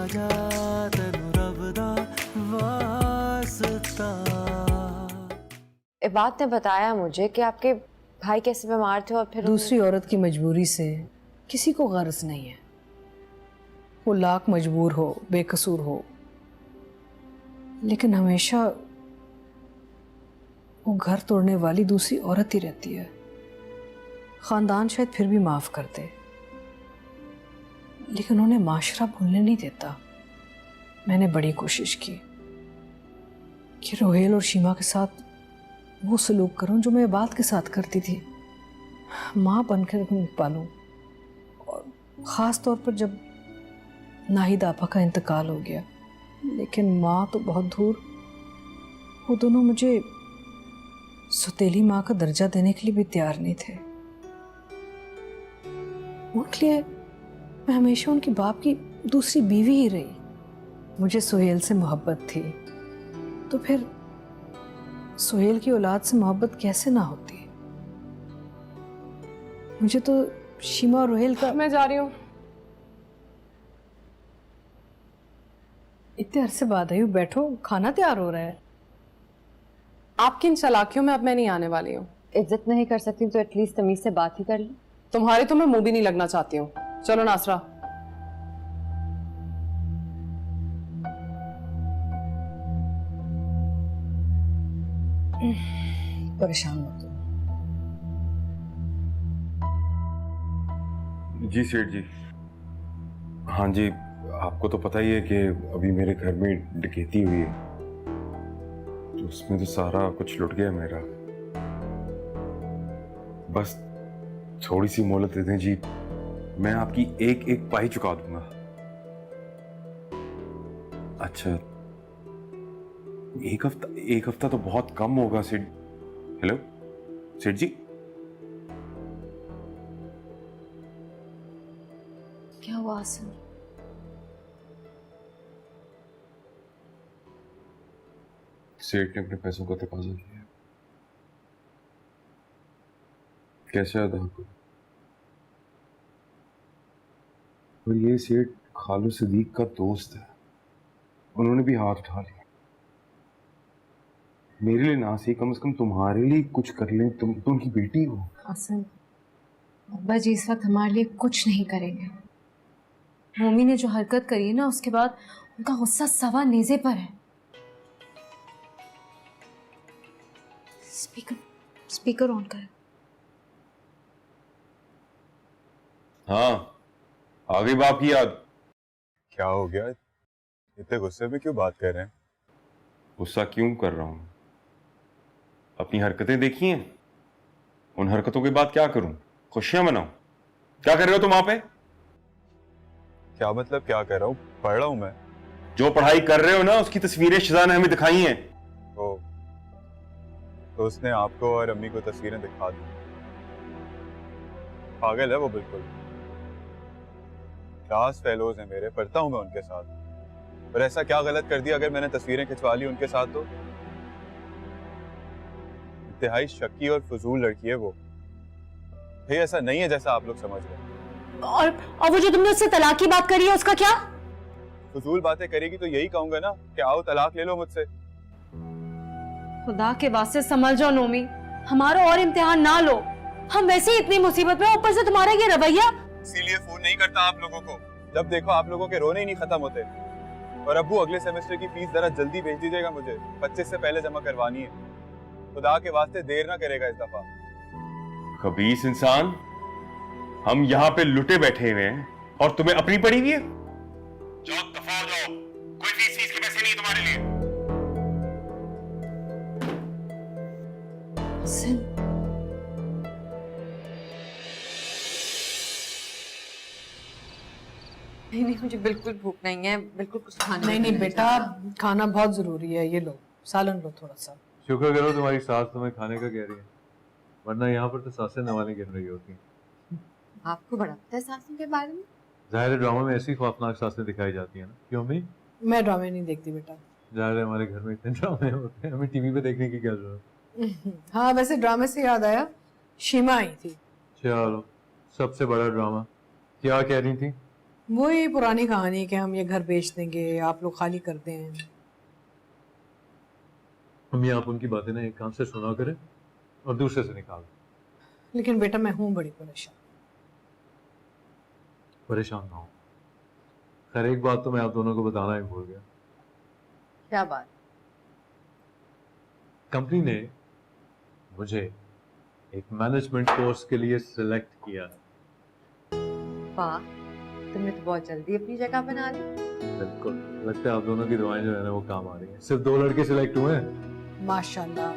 जा तेनू रब दा वास्ता। इबाद ने बताया मुझे कि आपके भाई कैसे बीमार थे और फिर दूसरी औरत की मजबूरी से किसी को गर्ज नहीं है, वो लाख मजबूर हो बेकसूर हो, लेकिन हमेशा वो घर तोड़ने वाली दूसरी औरत ही रहती है। खानदान शायद फिर भी माफ कर दे, लेकिन उन्हें माशरा भूलने नहीं देता। मैंने बड़ी कोशिश की कि रोहेल और शीमा के साथ वो सलूक करूं जो मैं इबाद के साथ करती थी, माँ बनकर उन्हें पालूं। और ख़ास तौर पर जब नाहिद आपा का इंतकाल हो गया, लेकिन माँ तो बहुत दूर। वो दोनों मुझे सौतेली माँ का दर्जा देने के लिए भी तैयार नहीं थे। उनके लिए मैं हमेशा उनके बाप की दूसरी बीवी ही रही। मुझे सुहेल से मोहब्बत थी, तो फिर सुहेल की औलाद से मोहब्बत कैसे ना होती। मुझे तो शीमा और रोहेल का। मैं जा रही हूँ। इतने अरसे बाद आई हूँ, बैठो, खाना तैयार हो रहा है। आपकी इन चालाकियों में अब मैं नहीं आने वाली हूँ। इज्जत नहीं कर सकती तो एटलीस्ट तमीज से बात ही कर लो। तुम्हारे तो मैं मुंह भी नहीं लगना चाहती हूँ। चलो नासरा। परेशान मत हो। जी सेठ जी। हाँ जी, आपको तो पता ही है कि अभी मेरे घर में डकैती हुई है, तो उसमें तो सारा कुछ लुट गया मेरा। बस थोड़ी सी मोहलत दे दें जी, मैं आपकी एक एक पाई चुका दूंगा। अच्छा, एक हफ्ता तो बहुत कम होगा सेठ। हेलो सेठ जी। क्या हुआ आसिम? सेठ ने अपने पैसों का तकाजा किया। कैसे अदा करूं? और ये सेठ खालू सदीक का दोस्त है, उन्होंने भी हाथ उठा लिया। मेरे लिए ना सही, कम से कम तुम्हारे लिए कुछ कर लें। तुम तो उनकी बेटी हो। आसिम, अब्बा जी इस वक्त हमारे लिए कुछ नहीं करेंगे। मोमी ने जो हरकत करी है ना, उसके बाद उनका गुस्सा सवा नेज़े पर है। स्पीकर ऑन कर। हाँ, आ गई बाप की याद। क्या हो गया? इतने गुस्से में क्यों बात कर रहे हैं? गुस्सा क्यों कर रहा हूं? अपनी हरकतें देखी हैं, उन हरकतों के बाद क्या करूं? खुशियां मनाऊं? क्या कर रहे हो तुम वहां पे? क्या मतलब क्या कर रहा हूँ? पढ़ रहा हूँ मैं। जो पढ़ाई कर रहे हो ना, उसकी तस्वीरें शिजा ने हमें दिखाई हैं। ओ, तो उसने आपको और अम्मी को तस्वीरें दिखा दी। पागल है वो बिल्कुल। क्लास फेलोज हैं मेरे, पढ़ता हूँ मैं उनके साथ। और ऐसा क्या गलत कर दिया अगर मैंने तस्वीरें खिंचवा ली उनके साथ? तो इंतहाई शक्की और फजूल लड़की है वो। ये ऐसा नहीं है जैसा आप लोग समझ रहे हैं। और वो जो तुमने उससे तलाक की बात करी है, उसका क्या? फजूल बातें करेगी तो यही कहूंगा ना कि आओ तलाक ले लो मुझसे। खुदा के वास्ते संभल जाओ नोमी, हमारा और इम्तिहान ना लो। हम वैसे ही इतनी मुसीबत में, ऊपर से तुम्हारा ये रवैया। इसीलिए फोन नहीं करता आप लोगों को। जब देखो आप लोगों के रोने ही नहीं खत्म होते। और अब्बू, अगले सेमेस्टर की फीस जरा जल्दी भेज दीजिएगा मुझे, 25 से पहले जमा करवानी है। खुदा के वास्ते देर ना करेगा इस दफा। खबीस इंसान, हम यहाँ पे लुटे बैठे हुए हैं और तुम्हें अपनी पड़ी हुई है। जाओ दफा हो जाओ, कोई फीस के पैसे नहीं तुम्हारे लिए। नहीं, मुझे बिल्कुल भूख नहीं है, बिल्कुल कुछ खाने नहीं बेटा, खाना बहुत जरूरी है। ये लो सालन लो थोड़ा सा। शुक्र करो तुम्हारी सास तुम्हें खाने का कह रही है, वरना यहाँ पर तो सासें नवालें गिन रही होती हैं। आपको बड़ा पता है सासों के बारे में? जाहिर है ड्रामा में ऐसी खौफनाक सासें दिखाई जाती हैं ना, क्यों भी? मैं ड्रामे नहीं देखती बेटा। जाहिर है हमारे घर में इतने ड्रामे होते हैं, हमें टीवी पे देखने की क्या जरूरत। हाँ, वैसे ड्रामे से याद आया, शीमा आई थी। चलो, सबसे बड़ा ड्रामा क्या कह रही थी? वही पुरानी कहानी कि हम ये घर बेच देंगे, आप लोग खाली कर दें। मम्मी आप उनकी बातें ना एक कान से सुना करें और दूसरे से निकाल। लेकिन बेटा मैं हूं बड़ी परेशान। परेशान ना हो। खैर एक बात तो मैं आप दोनों को बताना ही भूल गया। क्या बात? कंपनी ने मुझे एक मैनेजमेंट कोर्स के लिए सिलेक्ट किया। वाह, तुमने तो बहुत जल्दी अपनी जगह बना ली। बिल्कुल, लगता है आप दोनों की दुआएं जो है ना वो काम आ रही हैं। सिर्फ 2 लड़के सिलेक्ट हुए हैं। माशाल्लाह,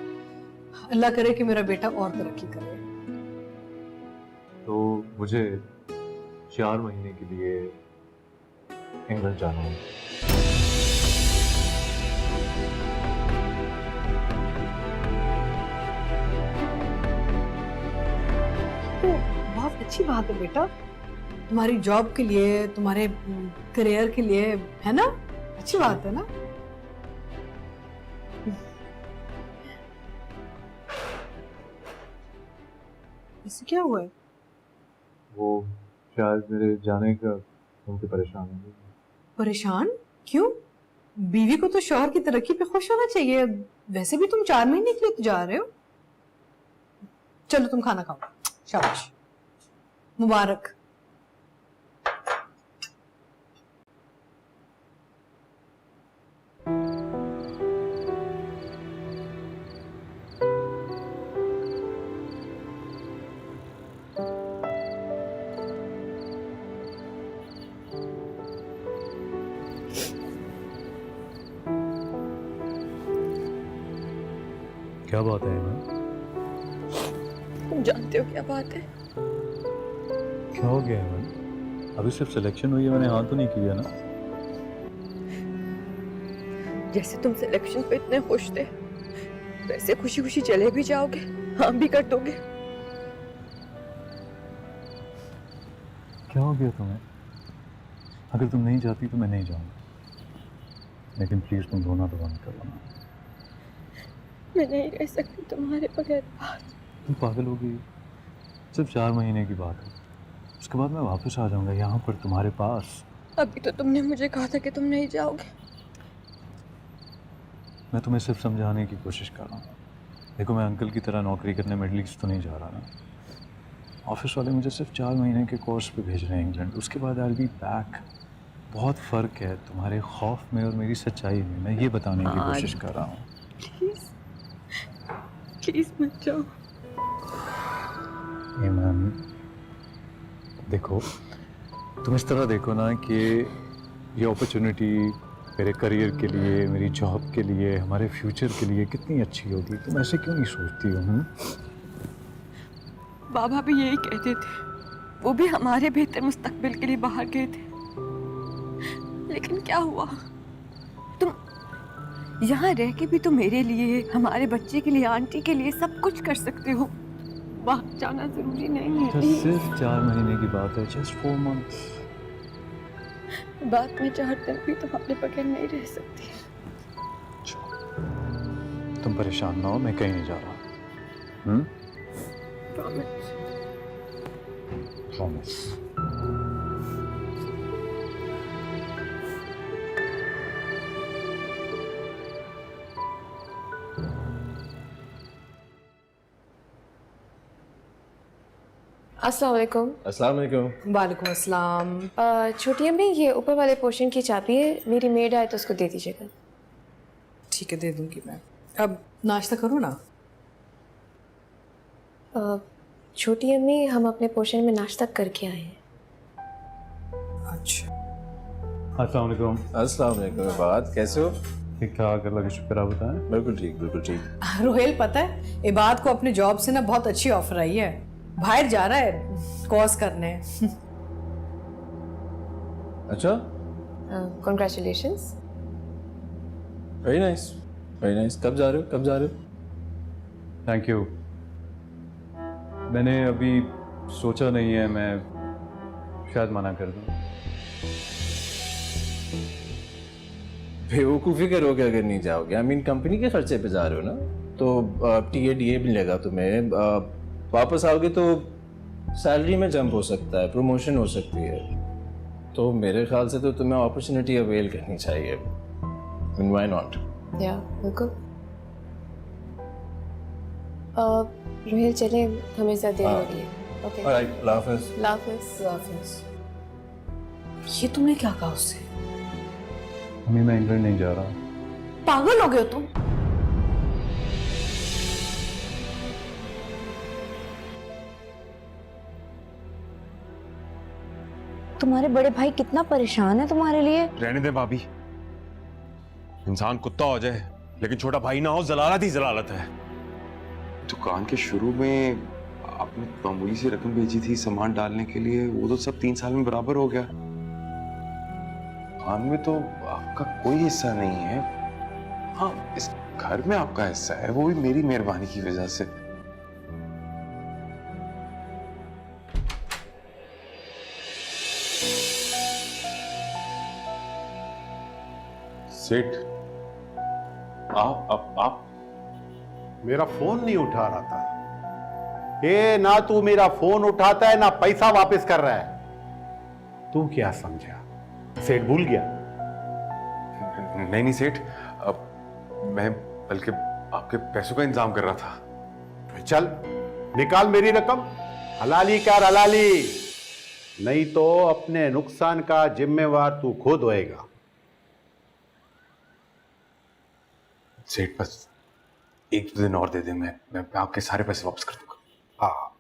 अल्लाह करे कि मेरा बेटा और तरक्की करे। तो मुझे 4 महीने के लिए इंग्लैंड जाना है। तो बहुत अच्छी बात है बेटा, तुम्हारी जॉब के लिए, तुम्हारे करियर के लिए, है ना? अच्छी बात है ना? इससे क्या हुआ है? वो शायद मेरे जाने का उनके परेशान होंगे। परेशान क्यों? बीवी को तो शौहर की तरक्की पे खुश होना चाहिए। वैसे भी तुम 4 महीने के लिए तो जा रहे हो। चलो तुम खाना खाओ। शाबाश, मुबारक। क्या बात है ईमान? तुम जानते हो क्या बात है? क्या हो गया ईमान? अभी सिर्फ सिलेक्शन हुई है, मैंने हाँ तो नहीं किया ना। जैसे तुम सिलेक्शन पे इतने खुश थे, वैसे खुशी खुशी चले भी जाओगे, हाँ भी कर दोगे। क्या हो गया तुम्हें? अगर तुम नहीं जाती तो मैं नहीं जाऊंगा, लेकिन प्लीज तुम रोना तो बंद करो ना। मैं नहीं रह सकती तुम्हारे बगैर। तुम पागल हो गई? सिर्फ 4 महीने की बात है, उसके बाद मैं वापस आ जाऊंगा यहाँ पर तुम्हारे पास। अभी तो तुमने मुझे कहा था कि तुम नहीं जाओगे। मैं तुम्हें सिर्फ समझाने की कोशिश कर रहा हूँ। देखो मैं अंकल की तरह नौकरी करने मिडिल ईस्ट तो नहीं जा रहा ना। ऑफिस वाले मुझे सिर्फ 4 महीने के कोर्स पे भेज रहे हैं इंग्लैंड, उसके बाद आई विल बी बैक। बहुत फ़र्क है तुम्हारे खौफ में और मेरी सच्चाई में, मैं ये बताने की कोशिश कर रहा हूँ। प्लीज प्लीज मत जाओ। ईमान देखो, तुम इस तरह देखो ना कि ये अपॉर्चुनिटी मेरे करियर के लिए, मेरी जॉब के लिए, हमारे फ्यूचर के लिए कितनी अच्छी होगी। तुम ऐसे क्यों नहीं सोचती हो? बाबा भी यही कहते थे, वो भी हमारे बेहतर मुस्तकबिल के लिए बाहर गए थे। लेकिन क्या हुआ? तुम यहाँ रह के भी तो मेरे लिए, हमारे बच्चे के लिए, आंटी के लिए सब कुछ कर सकते हो। बाहर जाना जरूरी नहीं है। सिर्फ 4 महीने की बात है, जस्ट 4 मंथ्स। बात में 4 दिन भी तुम्हारे बगैर नहीं रह सकती। तुम परेशान ना हो, मैं कहीं नहीं जा रहा। प्रॉमिस। प्रॉमिस। अस्सलाम वालेकुम। अस्सलाम वालेकुम। वालेकुम अस्सलाम। छोटी अम्मी, ये ऊपर वाले पोर्शन की चाबी है, मेरी मेड आए तो उसको दे दीजिएगा। ठीक है, दे दूंगी मैं। अब नाश्ता करो ना। छोटी अम्मी, हम अपने पोर्शन में नाश्ता करके आए हैं। अच्छा, अस्सलाम वालेकुम। अस्सलाम वालेकुम। बात कैसे हो? ठीक ठाक, अल्लाह का शुक्र। आप बताएं। बिल्कुल ठीक, बिल्कुल ठीक। रोहेल पता है, इबाद को अपने जॉब से ना बहुत अच्छी ऑफर आई है। बाहर जा रहा है कोर्स करने। अच्छा, congratulations. Very nice, very nice. कब जा रहे हो? कब जा रहे हो? Thank you. मैंने अभी सोचा नहीं है, मैं शायद मना कर दूं। बेवकूफ़ी करोगे अगर नहीं जाओगे। आई मीन कंपनी के खर्चे पे जा रहे हो ना, तो टीए मिलेगा तुम्हें। वापस आओगे तो सैलरी में जंप हो सकता है, प्रमोशन हो सकती है। तो मेरे ख्याल से तो तुम्हें अपॉर्चुनिटी अवेल करनी चाहिए। Why not? या बिल्कुल। रोहिल चले, हमें ज़्यादा देर हो रही है। ओके, ऑलराइट, अल्लाह हाफ़िज़। लाफिज। ये तुमने क्या कहा उससे? अम्मी मैं इंग्लैंड नहीं जा रहा। पागल हो गए हो तुम? तुम्हारे बड़े भाई कितना परेशान है तुम्हारे लिए। रहने दे भाभी, इंसान कुत्ता हो जाए लेकिन छोटा भाई ना हो, जलालत ही जलालत है। दुकान के शुरू में आपने मामूली सी रकम भेजी थी सामान डालने के लिए, वो तो सब 3 साल में बराबर हो गया। दुकान में तो आपका कोई हिस्सा नहीं है। हाँ, इस घर में आपका हिस्सा है, वो भी मेरी मेहरबानी की वजह से। सेठ, आप मेरा फोन नहीं उठा रहा था। ये ना तू मेरा फोन उठाता है ना पैसा वापस कर रहा है। तू क्या समझा? सेठ भूल गया? नहीं सेठ, मैं बल्कि आपके पैसों का इंतजाम कर रहा था। चल निकाल मेरी रकम, हलाली कर हलाली, नहीं तो अपने नुकसान का जिम्मेवार तू खुद होएगा। सेठ बस 1-2 दिन और दे दे, मैं आपके सारे पैसे वापस कर दूंगा। हाँ,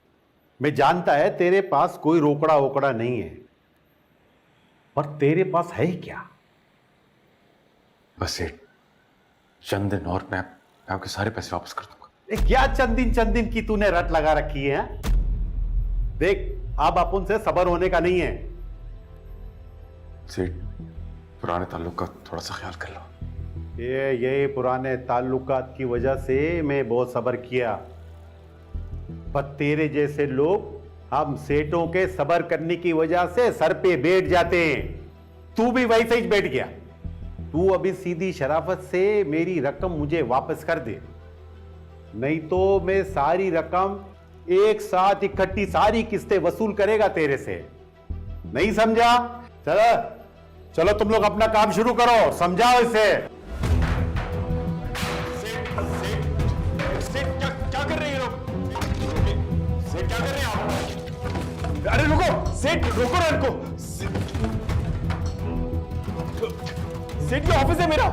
मैं जानता है तेरे पास कोई रोकड़ा वोकड़ा नहीं है, पर तेरे पास है क्या? बस सेठ चंद दिन और मैं आपके सारे पैसे वापस कर दूंगा। क्या चंद दिन की तूने रट लगा रखी है? देख, अब अपन से सबर होने का नहीं है। सेठ, पुराने ताल्लुक का थोड़ा सा ख्याल कर लो। ये पुराने ताल्लुकात की वजह से मैं बहुत सबर किया, पर तेरे जैसे लोग हम सेठों के सबर करने की वजह से सर पे बैठ जाते हैं। तू भी वैसे ही बैठ गया। तू अभी सीधी शराफत से मेरी रकम मुझे वापस कर दे, नहीं तो मैं सारी रकम एक साथ इकट्ठी सारी किस्तें वसूल करेगा तेरे से। नहीं समझा? चलो चलो तुम लोग अपना काम शुरू करो, समझाओ इसे। क्या कर रहे हैं लोग? सेठ क्या कर रहे हैं आप? अरे रुको सेठ, रोको ना इनको। सेठ का ऑफिस है मेरा।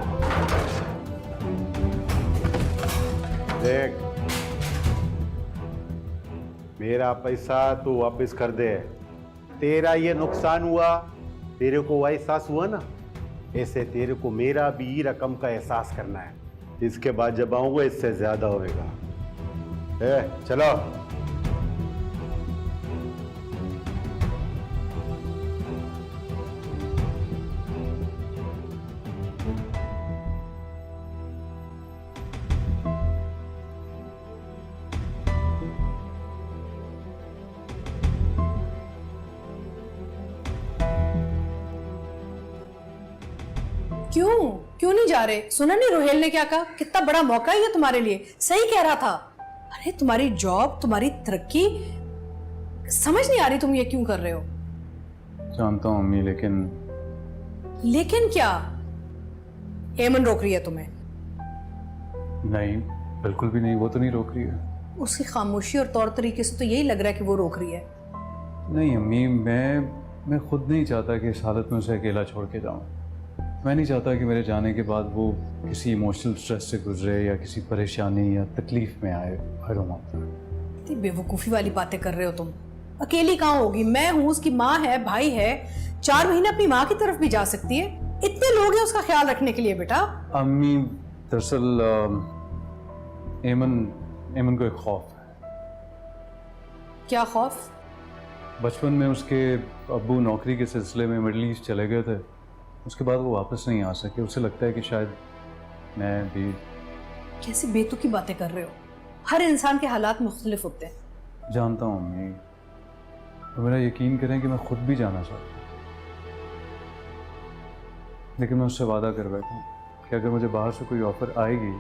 देख, मेरा पैसा तू वापस कर दे। तेरा ये नुकसान हुआ, तेरे को एहसास हुआ ना, ऐसे तेरे को मेरा भी रकम का एहसास करना है। इसके बाद जब आऊंगा इससे ज्यादा होएगा। चलो। क्यों नहीं जा रहे? सुना नहीं रोहेल ने क्या कहा? कितना बड़ा मौका है ये तुम्हारे लिए। सही कह रहा था। अरे तुम्हारी जॉब, तुम्हारी तरक्की, समझ नहीं आ रही तुम ये क्यों कर रहे हो? जानता हूँ अम्मी, लेकिन क्या? एमन रोक रही है तुम्हें? नहीं, बिल्कुल भी नहीं, वो तो नहीं रोक रही है। उसकी खामोशी और तौर तरीके से तो यही लग रहा है कि वो रोक रही है। नहीं अम्मी, मैं खुद नहीं चाहता कि इस हालत में उसे अकेला छोड़ के जाऊँ। मैं नहीं चाहता कि मेरे जाने के बाद वो किसी इमोशनल स्ट्रेस से गुजरे या किसी परेशानी या तकलीफ में आए। I don't know. इतनी बेवकूफ़ी वाली बातें कर रहे हो तुम। अकेली कहाँ होगी? मैं हूँ, उसकी माँ है, भाई है, 4 महीने अपनी माँ की तरफ भी जा सकती है। इतने लोग हैं उसका ख्याल रखने के लिए। बेटा अम्मी, दरअसल एमन को एक खौफ है। क्या खौफ? बचपन में उसके अब्बू नौकरी के सिलसिले में मिडल ईस्ट चले गए थे। उसके बाद वो वापस नहीं आ सके। उसे लगता है कि शायद मैं भी। कैसी बेतुकी बातें कर रहे हो? हर इंसान के हालात मुख्तलिफ होते हैं। जानता हूँ अम्मी, तो मेरा यकीन करें कि मैं खुद भी जाना चाहता हूँ, लेकिन मैं उससे वादा कर बैठा हूँ कि अगर मुझे बाहर से कोई ऑफर आएगी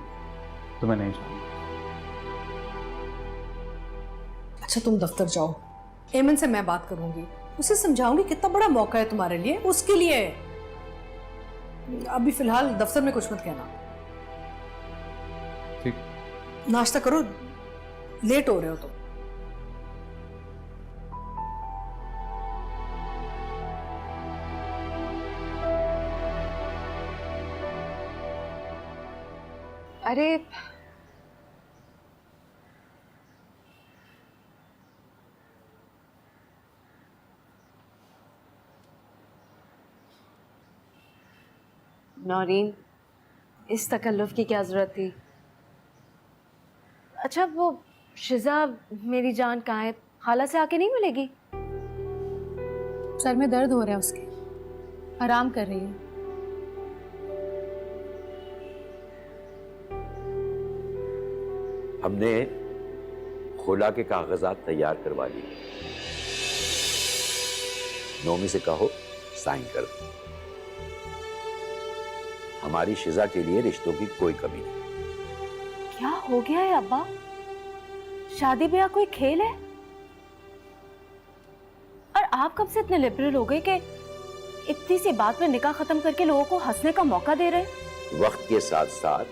तो मैं नहीं चाहूँगा। अच्छा तुम दफ्तर जाओ, एमन से मैं बात करूंगी। उसे समझाऊंगी कितना बड़ा मौका है तुम्हारे लिए, उसके लिए। अभी फिलहाल दफ्तर में कुछ मत कहना। ठीक। नाश्ता करो, लेट हो रहे हो तो। अरे नौरीन, इस तकल्लुफ की क्या जरूरत थी? अच्छा वो शिजा मेरी जान कहाँ है? खाला से आके नहीं मिलेगी? सर में दर्द हो रहा है उसके, आराम कर रही है। हमने खुला के कागजात तैयार करवा लिए। नोमी से कहो साइन कर दो। हमारी शिजा के लिए रिश्तों की कोई कमी नहीं। क्या हो गया है अब्बा? शादी ब्याह कोई खेल है? और आप कब से इतने लिबरल हो गए कि इतनी सी बात में निकाह खत्म करके लोगों को हंसने का मौका दे रहे हैं? वक्त के साथ साथ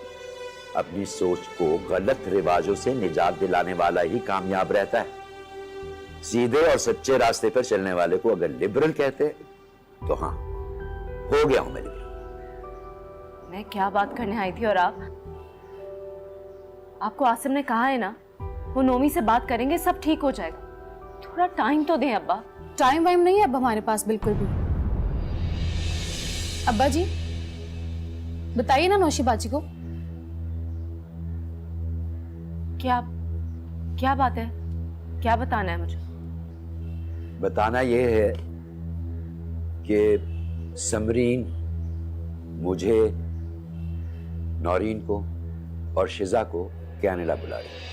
अपनी सोच को गलत रिवाजों से निजात दिलाने वाला ही कामयाब रहता है। सीधे और सच्चे रास्ते पर चलने वाले को अगर लिबरल कहते तो हाँ, हो गया हूं मैं लिबरल। मैं क्या बात करने आई थी और आपको आसिम ने कहा है ना, वो नोमी से बात करेंगे, सब ठीक हो जाएगा। थोड़ा टाइम तो दें अब्बा। टाइम वाइम नहीं है अब हमारे पास बिल्कुल भी। अब्बा जी बताइए ना नौशी बाजी को। क्या बात है? क्या बताना है मुझे? बताना यह है कि समरीन मुझे, नौरीन को और शिजा को कनाडा बुला रही है।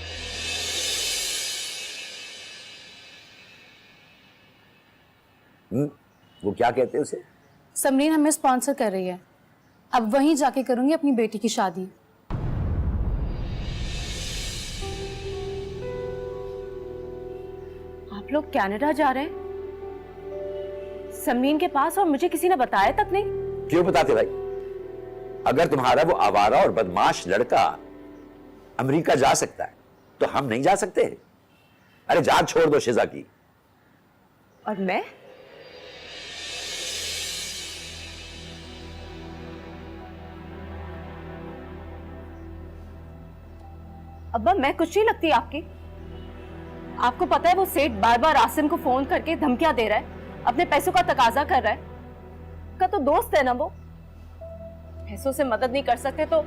वो क्या कहते हैं उसे? समरीन हमें स्पॉन्सर कर रही है, अब वहीं जाके करूंगी अपनी बेटी की शादी। आप लोग कनाडा जा रहे हैं समरीन के पास, और मुझे किसी ने बताया तक नहीं? क्यों बताते भाई? अगर तुम्हारा वो आवारा और बदमाश लड़का अमेरिका जा सकता है तो हम नहीं जा सकते? अरे जान छोड़ दो शिजा की। और मैं? अब्बा मैं कुछ नहीं लगती आपकी? आपको पता है वो सेठ बार बार आसिम को फोन करके धमकियां दे रहा है, अपने पैसों का तकाजा कर रहा है। का तो दोस्त है ना वो, पैसों से मदद नहीं कर सकते तो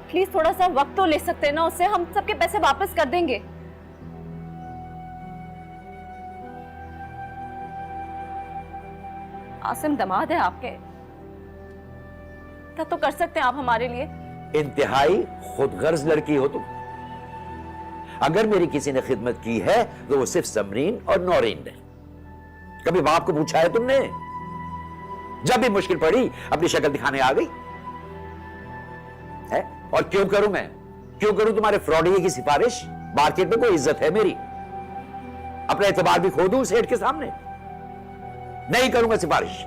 प्लीज थोड़ा सा वक्त तो ले सकते हैं ना उससे, हम सबके पैसे वापस कर देंगे। आसिम दमाद है आपके, तब तो कर सकते हैं आप हमारे लिए। इंतहाई खुदगर्ज लड़की हो तुम। अगर मेरी किसी ने खिदमत की है तो वो सिर्फ समरीन और नौरीन ने। कभी बाप को पूछा है तुमने? जब भी मुश्किल पड़ी अपनी शक्ल दिखाने आ गई है। और क्यों करूं मैं, क्यों करूं तुम्हारे फ्रॉडिये की सिफारिश? मार्केट में कोई इज्जत है मेरी? अपना एतबार भी खो दूं सेठ के सामने? नहीं करूंगा सिफारिश।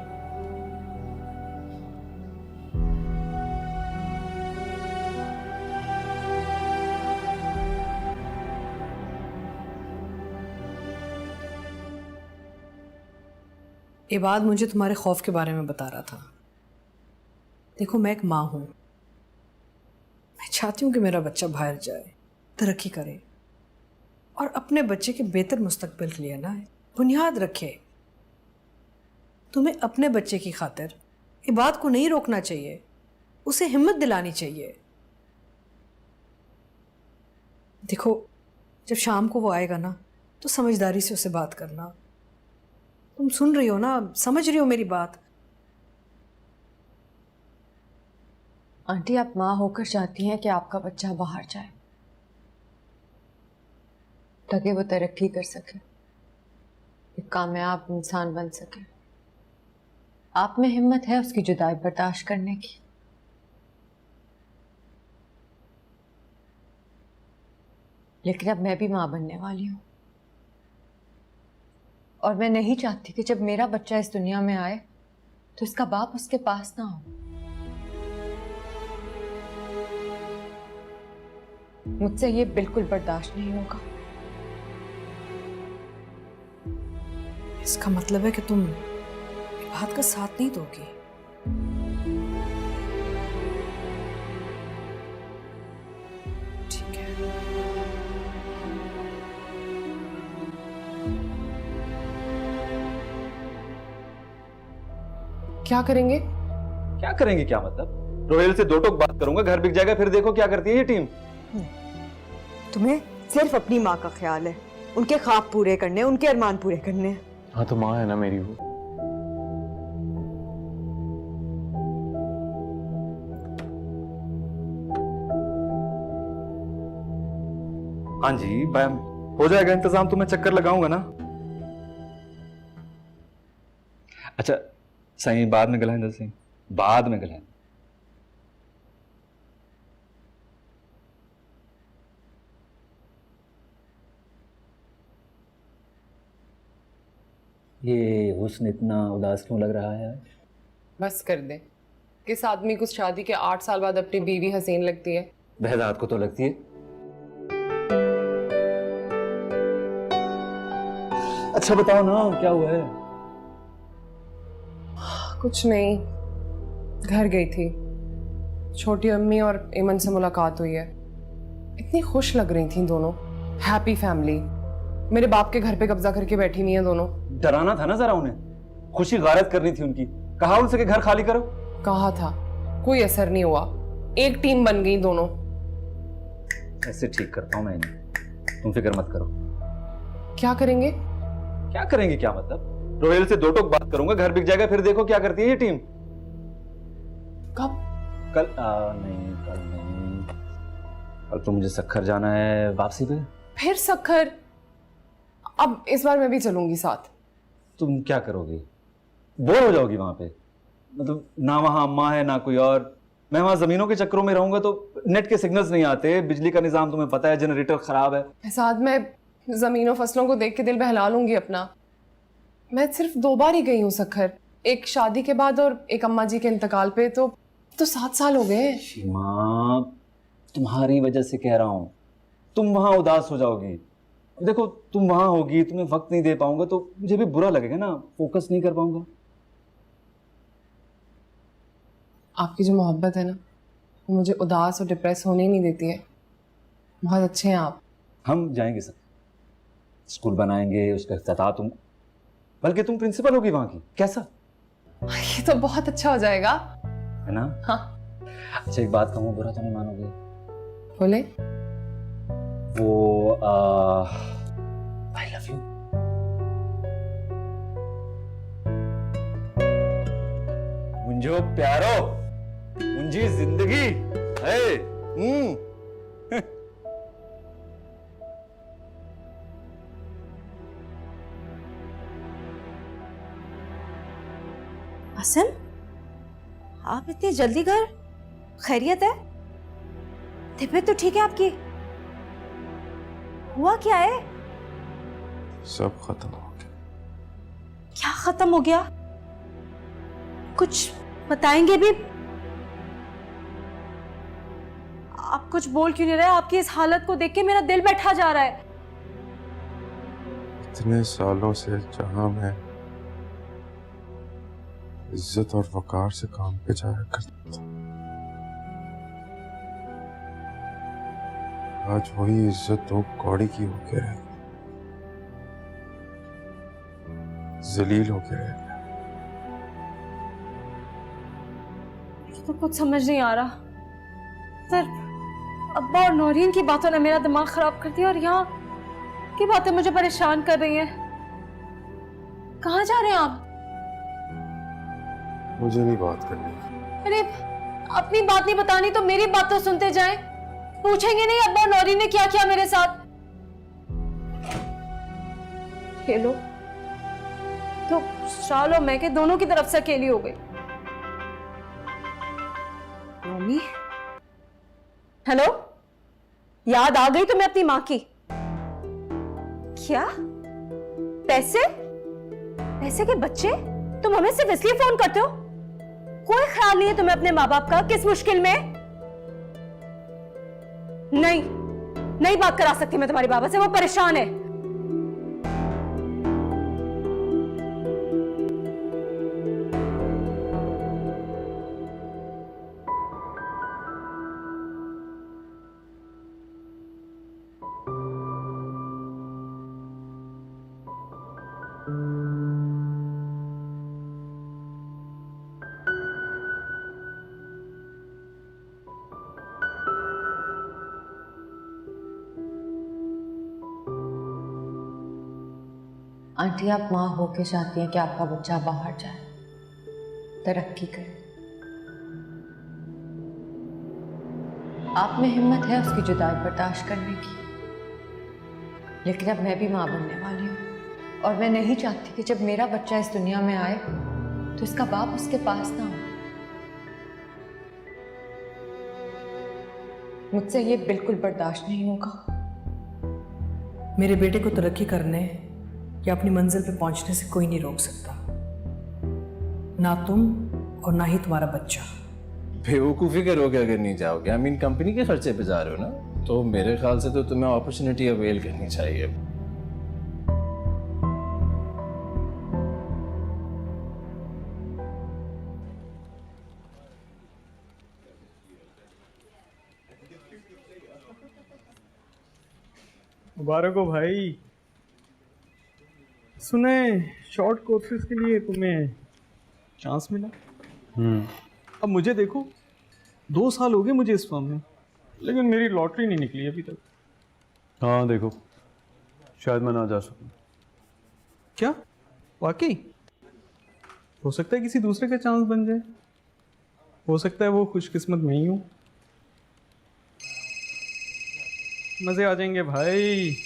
इबाद मुझे तुम्हारे खौफ के बारे में बता रहा था। देखो मैं एक माँ हूं, मैं चाहती हूं कि मेरा बच्चा बाहर जाए, तरक्की करे और अपने बच्चे के बेहतर मुस्तकबिल के लिए ना बुनियाद रखे। तुम्हें अपने बच्चे की खातिर इबाद को नहीं रोकना चाहिए, उसे हिम्मत दिलानी चाहिए। देखो जब शाम को वो आएगा ना तो समझदारी से उसे बात करना। तुम सुन रही हो ना, समझ रही हो मेरी बात? आंटी आप माँ होकर चाहती हैं कि आपका बच्चा बाहर जाए ताकि वो तरक्की कर सके, एक कामयाब इंसान बन सके। आप में हिम्मत है उसकी जुदाई बर्दाश्त करने की। लेकिन अब मैं भी माँ बनने वाली हूँ। और मैं नहीं चाहती कि जब मेरा बच्चा इस दुनिया में आए तो इसका बाप उसके पास ना हो। मुझसे ये बिल्कुल बर्दाश्त नहीं होगा। इसका मतलब है कि तुम बात का साथ नहीं दोगी। ठीक है। क्या करेंगे? क्या करेंगे क्या मतलब? रोहेल से दो टोक बात करूंगा, घर बिक जाएगा, फिर देखो क्या करती है ये टीम। तुम्हें सिर्फ अपनी माँ का ख्याल है, उनके ख्वाब पूरे करने, उनके अरमान पूरे करने। हाँ तो माँ है ना मेरी वो। हाँ जी मैम, हो जाएगा इंतजाम, तो मैं चक्कर लगाऊंगा ना। अच्छा सही, बाद में गलाएं सही, बाद में गलाएं। ये हुस्न इतना उदास क्यों लग रहा है? बस कर दे। किस आदमी को शादी के 8 साल बाद अपनी बीवी हसीन लगती है? बहदाद को तो लगती है। अच्छा बताओ ना क्या हुआ है? कुछ नहीं, घर गई थी, छोटी अम्मी और इमन से मुलाकात हुई है। इतनी खुश लग रही थी दोनों, हैप्पी फैमिली। मेरे बाप के घर पे कब्जा करके बैठी हुई है दोनों। डराना था ना जरा उन्हें, खुशी गारत करनी थी उनकी। कहा उनसे कि घर खाली करो। कहा था, कोई असर नहीं हुआ। एक टीम बन गई दोनों। ऐसे ठीक करता हूं मैं इन्हें, तुम फिक्र मत करो। क्या करेंगे? क्या करेंगे क्या मतलब? रोहेल से दो टोक बात करूंगा, घर बिक जाएगा, फिर देखो क्या करती है ये टीम। कब? कल नहीं, कल नहीं, कल तो मुझे सखर जाना है वापसी पे। फिर सखर? अब इस बार मैं भी चलूंगी साथ। तुम क्या करोगी? बोर हो जाओगी वहां पे। मतलब ना वहां अम्मा है ना कोई और। मैं वहां जमीनों के चक्करों में रहूंगा तो नेट के सिग्नल्स नहीं आते, बिजली का निजाम तुम्हें पता है, जनरेटर खराब है। साथ में जमीनों फसलों को देख के दिल बहला लूंगी अपना। मैं सिर्फ 2 बार ही गई हूँ सखर, एक शादी के बाद और एक अम्मा जी के इंतकाल पे। तो 7 साल हो गए। शीमा, तुम्हारी वजह से कह रहा हूं, तुम वहां उदास हो जाओगी। देखो तुम वहां होगी, तुम्हें वक्त नहीं दे पाऊंगा तो मुझे भी बुरा लगेगा ना, फोकस नहीं कर पाऊंगा। आपकी जो मोहब्बत है ना, वो मुझे उदास और डिप्रेस होने ही नहीं देती है। बहुत अच्छे हैं आप। हम जाएंगे सब, स्कूल बनाएंगे, उसका इफ्तिताह तुम, बल्कि तुम प्रिंसिपल होगी वहां की। कैसा? ये तो बहुत अच्छा हो जाएगा, है ना? हाँ। अच्छा एक बात कहूँ, बुरा तो नहीं मानोगे? बोले। वो आई लव यू। मुंजो प्यारो, मुंजी जिंदगी है। आसिम, आप इतनी जल्दी घर? खैरियत है? तबीयत तो ठीक है आपकी? हुआ क्या है? सब खत्म हो गया। क्या खत्म हो गया? कुछ बताएंगे भी? आप कुछ बोल क्यों नहीं रहे? आपकी इस हालत को देख के मेरा दिल बैठा जा रहा है। इतने सालों से जहां मैं इज्जत और वकार से काम पे जाया करता था, आज वही इज्जत तो कौड़ी की होके रह गई, जलील होके रह गया। तो कुछ समझ नहीं आ रहा। सर, अब्बा और नौरीन की बातों ने मेरा दिमाग खराब कर दिया और यहाँ की बातें मुझे परेशान कर रही हैं। कहाँ जा रहे हैं आप? मुझे नहीं बात करनी। अरे अपनी बात नहीं बतानी तो मेरी बात तो सुनते जाएं। पूछेंगे नहीं अब्बा और नौरीन ने क्या किया मेरे साथ? ये लो, तो शालो मैं के दोनों की तरफ से अकेली हो गई। मम्मी, हेलो, याद आ गई तुम्हें अपनी माँ की? क्या पैसे? पैसे के बच्चे, तुम हमें सिर्फ इसलिए फोन करते हो? कोई ख्याल नहीं है तुम्हें अपने माँ बाप का? किस मुश्किल में? नहीं बात करा सकती मैं तुम्हारे बाबा से, वो परेशान है। आंटी, आप माँ होके चाहती हैं कि आपका बच्चा बाहर जाए, तरक्की करे। आप में हिम्मत है उसकी जुदाई बर्दाश्त करने की, लेकिन अब मैं भी माँ बनने वाली हूँ और मैं नहीं चाहती कि जब मेरा बच्चा इस दुनिया में आए तो इसका बाप उसके पास ना हो। मुझसे ये बिल्कुल बर्दाश्त नहीं होगा। मेरे बेटे को तरक्की करने या अपनी मंजिल पे पहुंचने से कोई नहीं रोक सकता, ना तुम और ना ही तुम्हारा बच्चा। बेवकूफ़ी करोगे अगर नहीं जाओगे। आई मीन कंपनी के खर्चे पे जा रहे हो ना, तो मेरे ख्याल से तो तुम्हें अपॉर्चुनिटी अवेल करनी चाहिए। मुबारक हो भाई। सुने शॉर्ट कोर्सेज के लिए तुम्हें चांस मिला। अब मुझे देखो, 2 साल हो गए मुझे इस फॉर्म में, लेकिन मेरी लॉटरी नहीं निकली अभी तक। हाँ देखो, शायद मैं ना जा सकूं। क्या वाकई? हो सकता है किसी दूसरे का चांस बन जाए, हो सकता है वो खुशकिस्मत मैं ही हूँ। मजे आ जाएंगे भाई।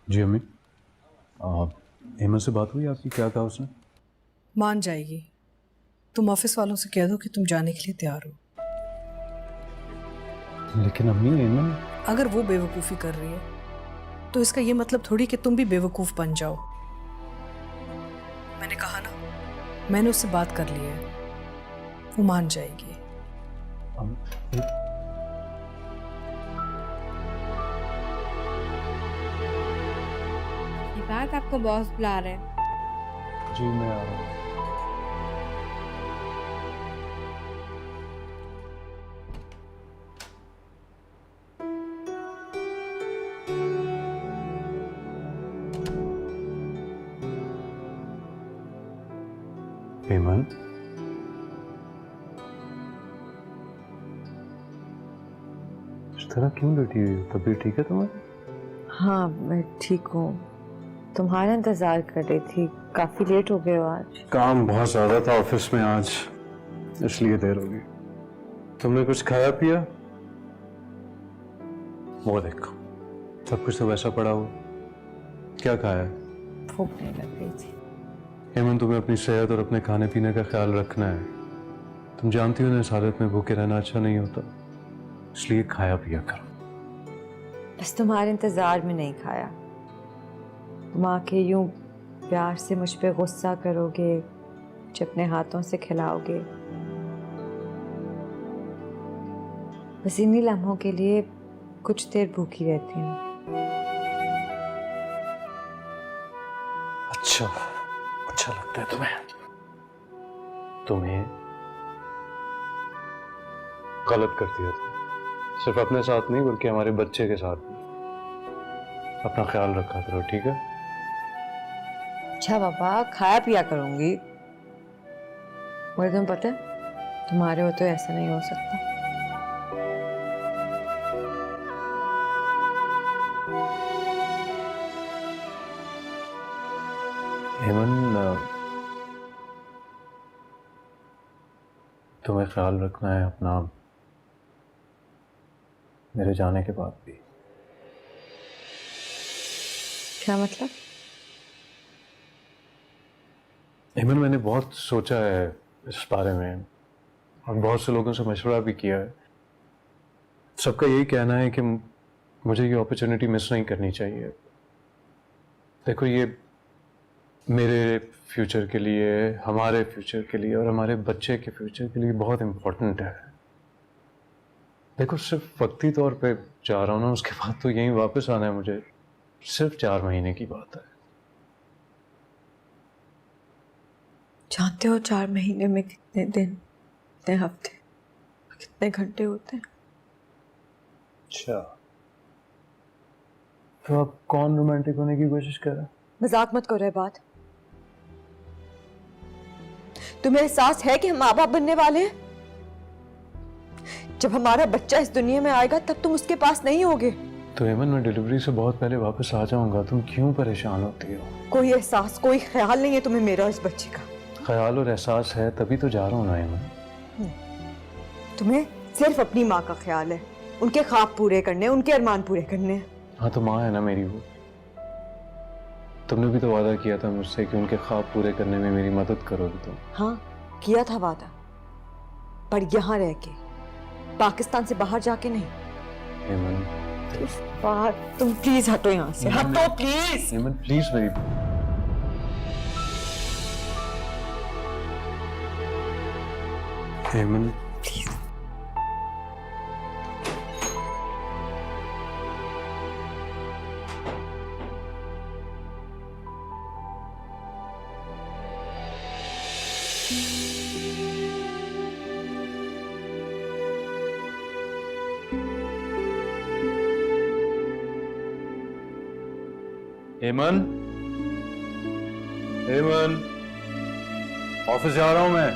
जी अम्मी, हेमंत से बात हुई आपकी? क्या कहा उसने? मान जाएगी। तुम ऑफिस वालों से कह दो कि तुम जाने के लिए तैयार हो। लेकिन अम्मी, हेमंत अगर वो बेवकूफ़ी कर रही है तो इसका ये मतलब थोड़ी कि तुम भी बेवकूफ़ बन जाओ। मैंने कहा ना, मैंने उससे बात कर ली है, वो मान जाएगी। ये बात आपको बॉस बुला रहे हैं। जी मैं आ रहा हूँ। हेमंत, इस तरह क्यों लेटी हुई हो? तबीयत ठीक है तुम्हारी? हाँ, मैं ठीक हूँ। तुम्हारा इंतजार कर रही थी, काफी लेट हो गए हो आज। काम बहुत ज्यादा था ऑफिस में आज, इसलिए देर हो गई। तुमने कुछ खाया पिया? वो देखो, सब कुछ तो वैसा पड़ा हुआ। क्या खाया है? भूख नहीं लग रही थी। हेमंत, तुम्हें अपनी सेहत और अपने खाने पीने का ख्याल रखना है। तुम जानती हो ना, इस हालत में भूखे रहना अच्छा नहीं होता, इसलिए खाया पिया करो। बस तुम्हारे इंतजार में नहीं खाया। तुम आके यूं प्यार से मुझ पे गुस्सा करोगे, मुझे अपने हाथों से खिलाओगे। बस इन्हीं लम्हों के लिए कुछ देर भूखी रहती हूँ। अच्छा लगता है तुम्हें गलत करती है। सिर्फ अपने साथ नहीं बल्कि हमारे बच्चे के साथ भी। अपना ख्याल रखा करो, ठीक है? अच्छा पापा, खाया पिया करूंगी। मुझे तुम्हें पता है, तुम्हारे हो तो ऐसा नहीं हो सकता। हेमंत, तुम्हें ख्याल रखना है अपना, मेरे जाने के बाद भी। क्या मतलब? हेमंत, मैंने बहुत सोचा है इस बारे में और बहुत से लोगों से मशवरा भी किया है। सबका यही कहना है कि मुझे ये अपॉर्चुनिटी मिस नहीं करनी चाहिए। देखो, ये मेरे फ्यूचर के लिए, हमारे फ्यूचर के लिए और हमारे बच्चे के फ्यूचर के लिए बहुत इम्पोर्टेंट है। देखो, सिर्फ वक्ती तौर पे जा रहा हूँ ना, उसके बाद तो यहीं वापस आना है मुझे। सिर्फ 4 महीने की बात है। जानते हो 4 महीने में कितने दिन, कितने हफ्ते, कितने घंटे होते हैं? अच्छा, तो आप कौन रोमांटिक होने की कोशिश कर रहे हैं? मजाक मत करो ये बात। तुम्हें एहसास है कि हम माँ बाप बनने वाले हैं? जब हमारा बच्चा इस दुनिया में आएगा तब तुम उसके पास नहीं होगे। तो हेमन, मैं डिलीवरी से बहुत पहले वापस आ जाऊंगा, तुम क्यों परेशान होती हो? कोई एहसास, कोई ख्याल नहीं है तुम्हें मेरा इस बच्चे का? ख्याल और एहसास है, तभी तो जा रहा हूँ ना हेमन। तुम्हें सिर्फ अपनी माँ का ख्याल है, उनके ख्वाब पूरे करने, उनके अरमान पूरे करने। हाँ, तो माँ है ना मेरी वो। तुमने भी तो वादा किया था मुझसे कि उनके ख्वाब पूरे करने में मेरी मदद करोगी तुम। हाँ, किया था वादा, पर यहाँ रह के, पाकिस्तान से बाहर जाके नहीं। हेमन, तुम प्लीज हटो यहाँ से, हटो प्लीज। हेमन प्लीज मेरी। हेमन प्लीज। हेमन, हेमन, ऑफिस जा रहा हूं मैं।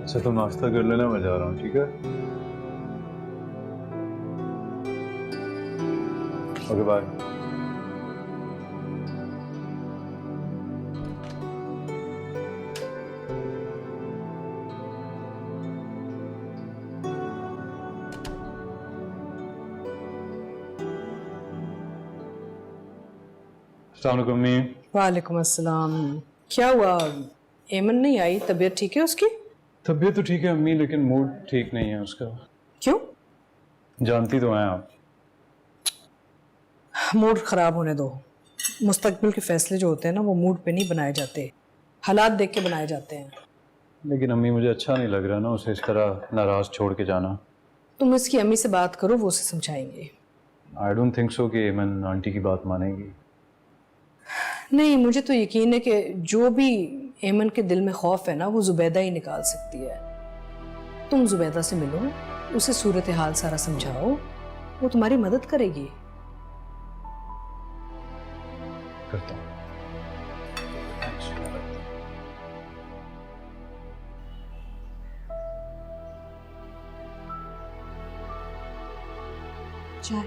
अच्छा, तुम नाश्ता कर लेना, मैं जा रहा हूँ, ठीक है? Okay, bye. वालेकुम अस्सलाम। क्या हुआ, एमन नहीं आई? तबीयत ठीक है उसकी? तबीयत तो ठीक है अम्मी, लेकिन मूड ठीक नहीं है उसका। क्यों? जानती तो हैं आप। मूड खराब होने दो। मुस्तकबिल के फैसले जो होते हैं ना, वो मूड पे नहीं बनाए जाते, हालात देख के बनाए जाते हैं। लेकिन अम्मी, मुझे अच्छा नहीं लग रहा ना उसे इस तरह नाराज छोड़ के जाना। तुम उसकी अम्मी से बात करो, वो उसे समझाएंगे। आई डोंट थिंक सो कि एमन आंटी की बात मानेगी। नहीं, मुझे तो यकीन है कि जो भी एमन के दिल में खौफ है ना, वो जुबैदा ही निकाल सकती है। तुम जुबैदा से मिलो, उसे सूरत हाल सारा समझाओ, वो तुम्हारी मदद करेगी। करता हूँ। चाय।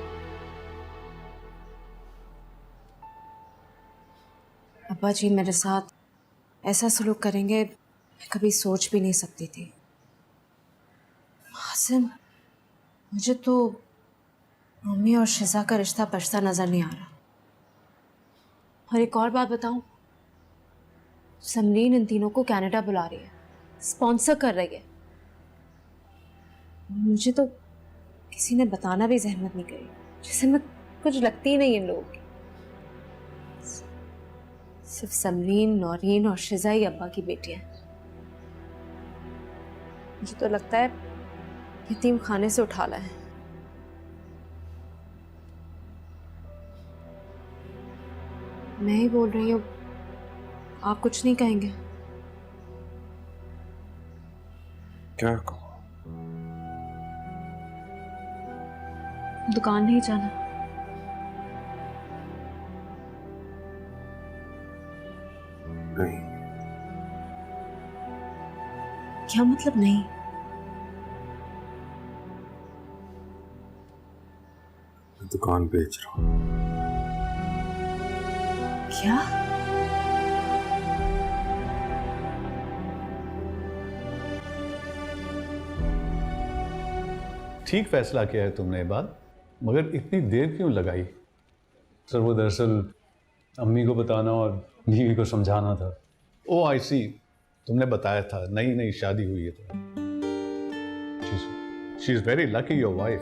अब्बा जी मेरे साथ ऐसा सलूक करेंगे, मैं कभी सोच भी नहीं सकती थी। हासिम, मुझे तो मम्मी और शिजा का रिश्ता बचता नजर नहीं आ रहा। और एक और बात बताऊं, समरीन इन तीनों को कनाडा बुला रही है, स्पॉन्सर कर रही है। मुझे तो किसी ने बताना भी जहमत नहीं करी, जैसे मैं कुछ लगती ही नहीं इन लोगों की। सिर्फ समरीन, नौरीन और शिजा ही अब्बा की बेटियां हैं। मुझे तो लगता है यतीम खाने से उठा लाए। मैं ही बोल रही हूँ, आप कुछ नहीं कहेंगे? क्या कहूँ? दुकान नहीं जाना? नहीं। क्या मतलब नहीं? मैं दुकान बेच रहा हूँ। क्या? ठीक फैसला किया है तुमने। ये बात मगर इतनी देर क्यों लगाई? सर वो दरअसल अम्मी को बताना और बीवी को समझाना था। ओ आई सी, तुमने बताया था नई नई शादी हुई है तो। She is very lucky your wife.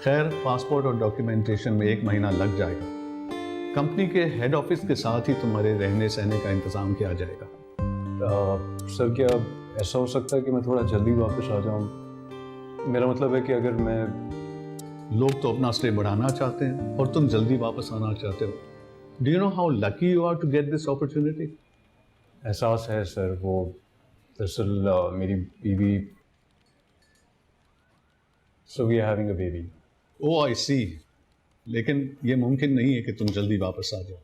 खैर, पासपोर्ट और डॉक्यूमेंटेशन में 1 महीना लग जाएगा। कंपनी के हेड ऑफिस के साथ ही तुम्हारे रहने सहने का इंतज़ाम किया जाएगा। सर क्या ऐसा हो सकता है कि मैं थोड़ा जल्दी वापस आ जाऊं? मेरा मतलब है कि अगर मैं... लोग तो अपना स्टे बढ़ाना चाहते हैं और तुम जल्दी वापस आना चाहते हो। Do you know how lucky you are to get this opportunity? एहसास है सर, वो दरअसल मेरी बीवी... So we are having a baby. ओ आई सी, लेकिन ये मुमकिन नहीं है कि तुम जल्दी वापस आ जाओ।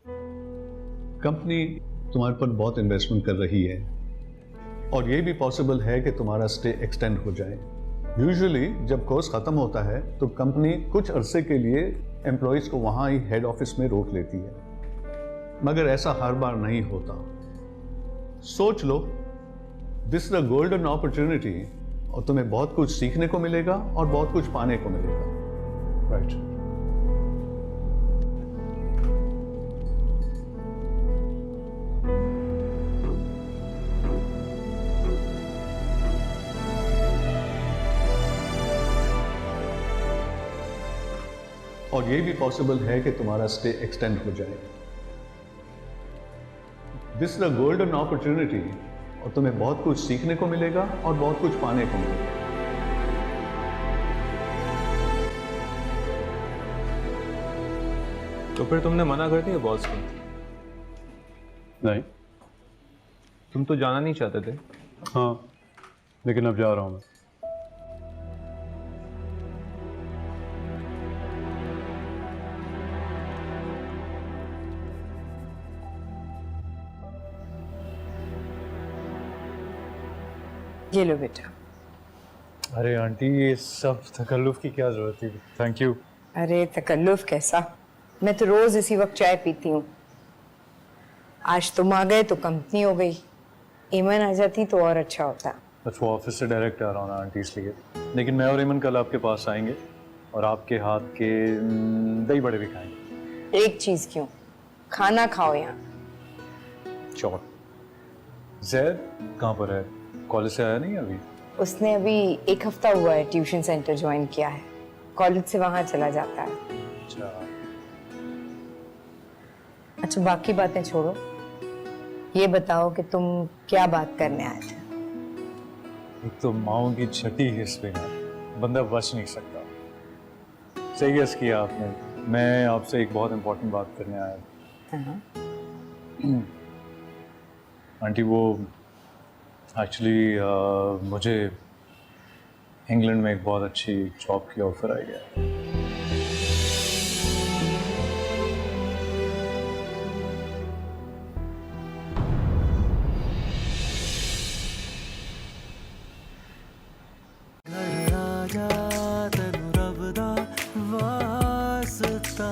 कंपनी तुम्हारे पर बहुत इन्वेस्टमेंट कर रही है और ये भी पॉसिबल है कि तुम्हारा स्टे एक्सटेंड हो जाए। यूजुअली जब कोर्स ख़त्म होता है तो कंपनी कुछ अरसे के लिए एम्प्लॉयज़ को वहाँ ही हेड ऑफिस में रोक लेती है, मगर ऐसा हर बार नहीं होता। सोच लो, this is a golden opportunity और तुम्हें बहुत कुछ सीखने को मिलेगा और बहुत कुछ पाने को मिलेगा। राइट। और ये भी पॉसिबल है कि तुम्हारा स्टे एक्सटेंड हो जाए। This is a golden opportunity और तुम्हें बहुत कुछ सीखने को मिलेगा और बहुत कुछ पाने को मिलेगा। तो फिर तुमने मना कर दिया बॉस को? नहीं। तुम तो जाना नहीं चाहते थे। हाँ, लेकिन अब जा रहा हूँ मैं। ये लो बेटा। अरे आंटी, ये सब तकल्लुफ की क्या जरूरत थी? Thank you. अरे तकल्लुफ कैसा, मैं तो रोज इसी वक्त चाय पीती हूँ। आज तुम आ गए तो कंपनी हो गई, ईमन आ जाती तो और अच्छा होता। बस वो ऑफिस से डायरेक्ट आ रहा हूँ ना आंटी, इसलिए। लेकिन मैं और ईमन कल आपके पास आएंगे और आपके हाथ के दही बड़े भी खाएंगे। एक चीज क्यों, खाना खाओ यहाँ। श्योर। जैद कहाँ पर है? कॉलेज से आया नहीं अभी? उसने अभी 1 हफ्ता हुआ है ट्यूशन सेंटर ज्वाइन किया है, कॉलेज से वहां चला जाता है। अच्छा बाकी बातें छोड़ो, ये बताओ कि तुम क्या बात करने आए थे? एक तो माओ की छठी हिस्स पे है, बंदा बच नहीं सकता। सही गेस किया आपने। मैं आपसे एक बहुत इंपॉर्टेंट बात करने आया था। आंटी वो एक्चुअली मुझे इंग्लैंड में एक बहुत अच्छी जॉब की ऑफर आई है। घर आजा तेनू रब दा वास्ता